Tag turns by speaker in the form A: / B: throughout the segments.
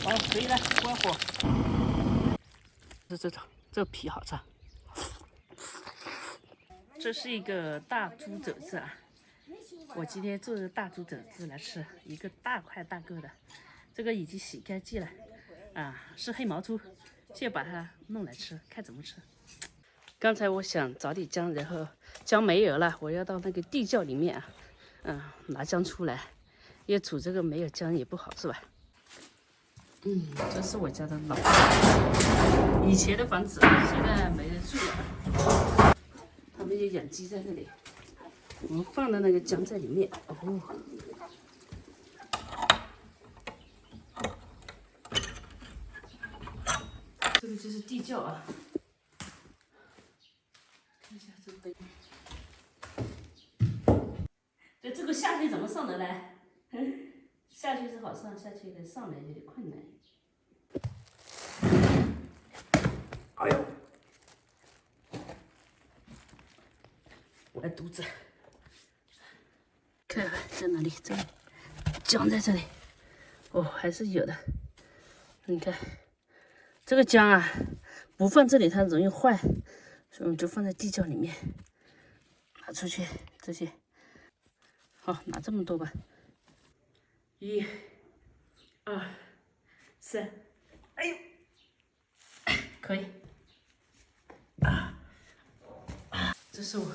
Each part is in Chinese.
A: 好，可以了，关火。是这种，这皮好吃。这是一个大猪肘子啊，我今天做的大猪肘子来吃，一个大块大个的，这个已经洗干净了啊，是黑毛猪，现在把它弄来吃，看怎么吃。刚才我想找点姜，然后姜没有了，我要到那个地窖里面啊，拿姜出来，因为煮这个没有姜也不好，是吧？这是我家的老房，以前的房子，现在没人住了。他们有养鸡在那里，我们放的那個姜在裡面。哦，這個就是地窖啊。看一下這個杯。對，這個下去怎麼上得來？下去是好上，下去的上來有點困難。哎呦！我的肚子，看看在哪裡？這裡，姜在這裡。哦，還是有的。你看，這個姜啊，不放這裡它容易壞，所以我們就放在地窖裡面。拿出去這些，好，拿這麼多吧。1、2、3，哎呦，可以。這是我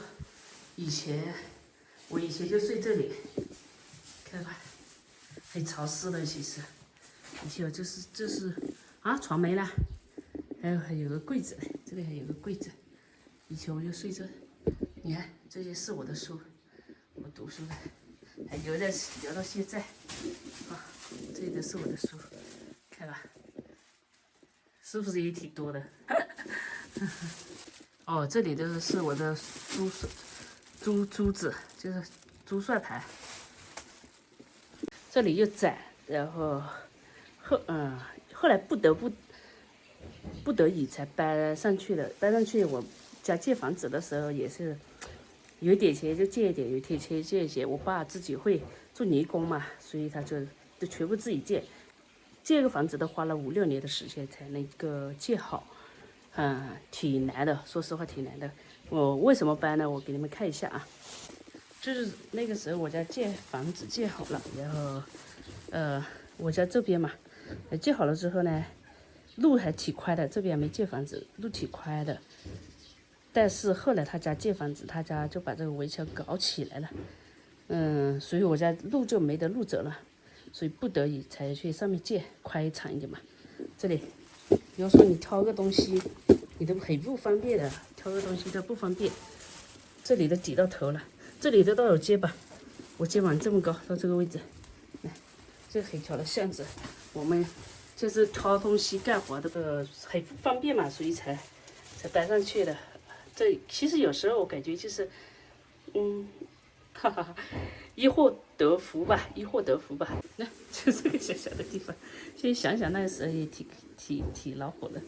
A: 以前就睡這裡，看吧，很潮濕的其實。以前這是啊，床沒了，還有個櫃子，這裡還有個櫃子。以前我就睡這，你看這些是我的書，我讀書的，還留到現在。啊，這裡都是我的書，看吧，是不是也挺多的？哦，這裡都是我的珠子，就是珠算盤。這裡又窄，然後後來不得已才搬上去了。搬上去我家借房子的時候也是有點錢就借一點，有點錢借一些。我爸自己會做泥工嘛，所以他就全部自己借。借個房子都花了5、6年的時間才能夠借好。挺難的，說實話挺難的。我為什麼搬呢？我給你們看一下啊。就是那個時候我家借房子借好了，然後我家這邊嘛，借好了之後呢，路還挺寬的，這邊沒借房子，路挺寬的。但是後來他家借房子，他家就把這個圍牆搞起來了，所以我家路就沒得路走了，所以不得已才去上面借，寬敞一點嘛。這裡。比如說你挑個東西，你都很不方便的，挑個東西都不方便。這裡都擠到頭了，這裡都到有肩膀，我肩膀這麼高，到這個位置，來，這很小的巷子，我們就是挑東西幹活的，很不方便嘛，所以才搬上去的。這其實有時候我感覺就是，哈哈，一禍得福吧，一禍得福吧。那就這個小小的地方，現在想想那個時候也挺惱火的，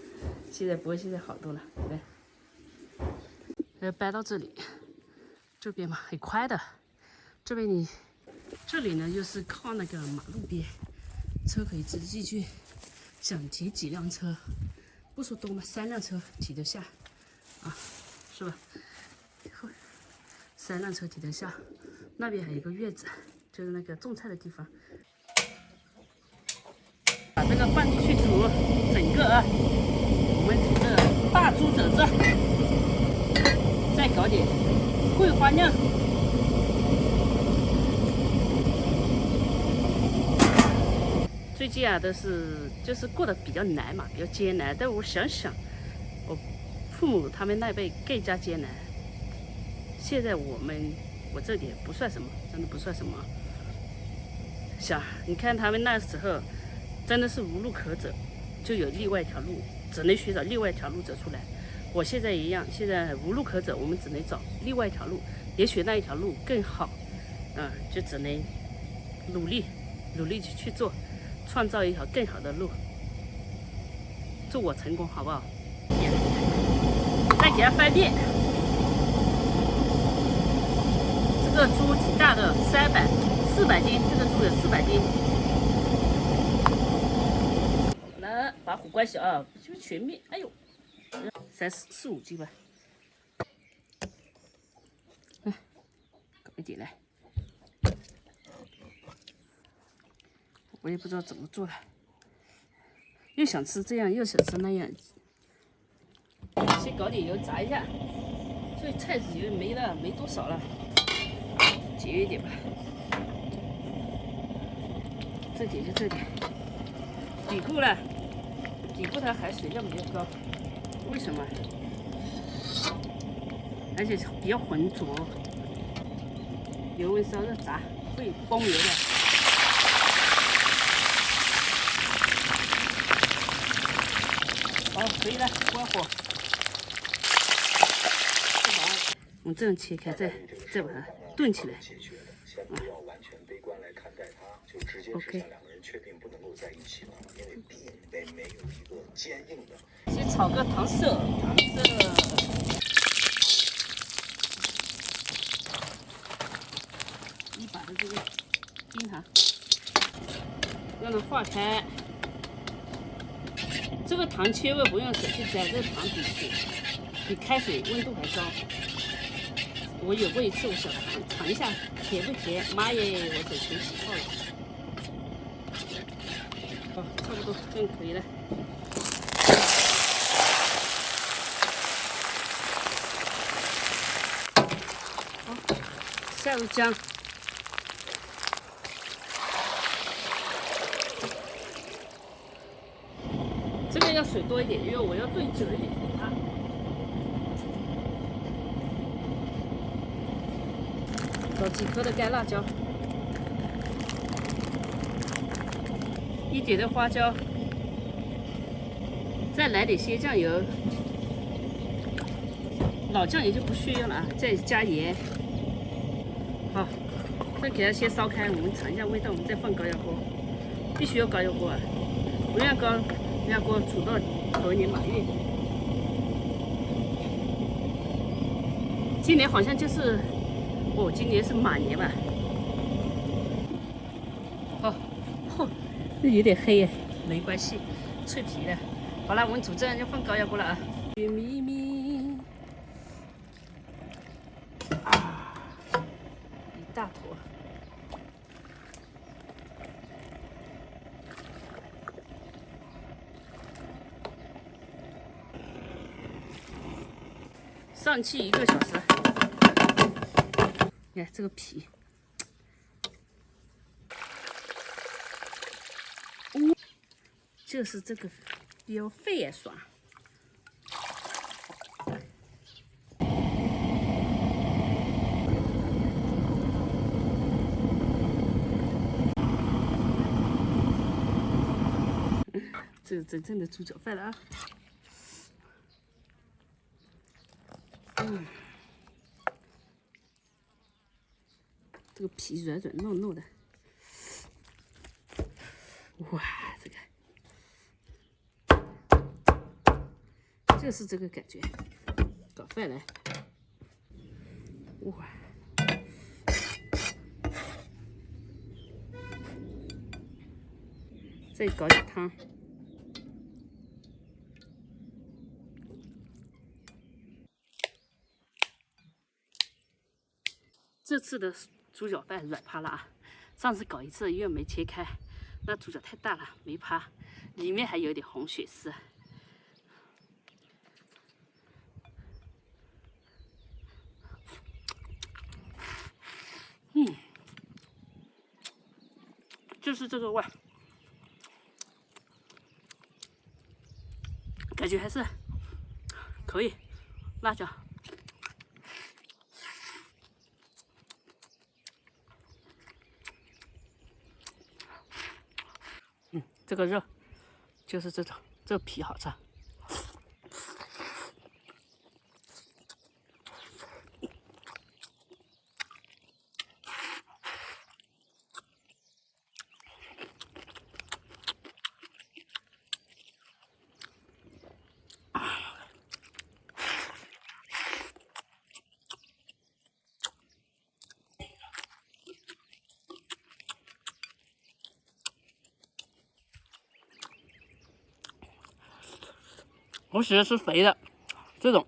A: 現在不過現在好多了。來，搬到這裡，這邊嘛很寬的，這邊這裡呢又是靠那個馬路邊，車可以直接進去，想停幾輛車，不說多嘛，3輛車停得下，啊，是吧？3輛車停得下，那邊還有一個院子，就是那個種菜的地方。把這個放進去煮，整個啊，我們煮個大豬肘子，再搞點桂花釀。最近啊，就是過得比較難嘛，比較艱難。但我想想，我父母他們那輩更加艱難。現在我這點不算什麼，真的不算什麼。想，你看他們那時候。真的是無路可走，就有另外一條路，只能尋找另外一條路走出來。我現在一樣，現在無路可走，我們只能找另外一條路，也許那一條路更好，就只能努力去做，創造一條更好的路。祝我成功，好不好？再給它翻面，這個豬挺大的，400斤，這個豬有400斤。扒火关小啊，就全面，哎呦，4、5斤吧。搞一点来。我也不知道怎么做了，又想吃这样，又想吃那样。先搞点油炸一下，所以菜籽油没了，没多少了，节约一点吧。这点就这点，底部了，底部它还水量比较高，为什么？而且比较浑浊，油温烧热炸会崩油的。好，可以了，关火。我们这样切开，再把它炖起来。OK。先炒个糖色，一把的这个冰糖，让它化开。这个糖千万不用手去沾，这个糖比开水温度还高。我有过一次，我小尝一下甜不甜，媽耶，我手全起泡了。好，差不多这樣可以了。好，下入薑。这个要水多一点，因为我要炖久一点给它。搞几颗的干辣椒，一点的花椒，再来点鲜酱油，老酱油就不需要了啊，再加盐。好，再给它先烧开，我们尝一下味道，我们再放高压锅，必须要高压锅啊，不要高压锅煮到头年马月。今年好像就是。哦，今年是马年吧？哦，这有點黑耶，沒關係，脆皮的。好了，我們煮這樣就放高壓鍋了啊。咪咪啊，一大坨。上氣1個小時。你看這個皮，就是這個標費爽。這是真正的豬腳飯了啊！這個皮軟軟糯糯的，哇，就是這個感覺，搞飯來，哇，再搞點湯，這次的豬腳飯軟趴了啊！上次搞一次，因為沒切開，那豬腳太大了，沒趴，裡面還有點紅血絲。就是這個味，感覺還是可以，辣椒。這個肉就是這種，這個皮好吃。我喜歡吃肥的，這種